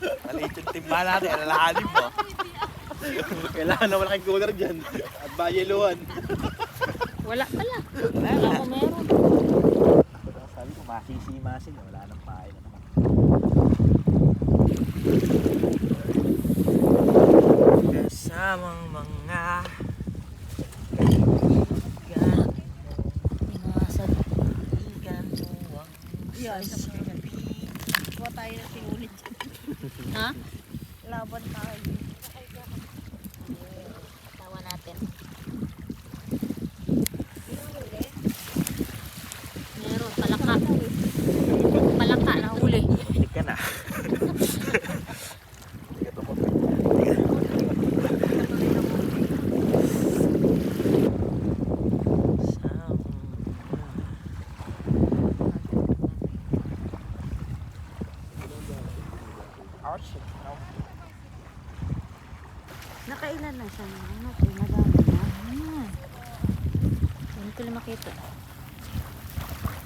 Maliit yung timba natin, alalahanin mo. Kailangan na malaking cooler dyan. At bayeluhan. Wala pala. Wala ko meron. Sabi ko, masisi-masin. Wala nang pain na naman. Kasamang mga kaibigan, Inasad. kaibigan mo ang Yan, sa mga kuha tayo ng tingulit dyan. Ha? Laban tayo. Tawa natin. Meron, palaka. Palaka, nahuli. Hindi ka na. Hindi ka tumapit. Nakailan na siya. Ano, madami na. Hindi ko lang makita.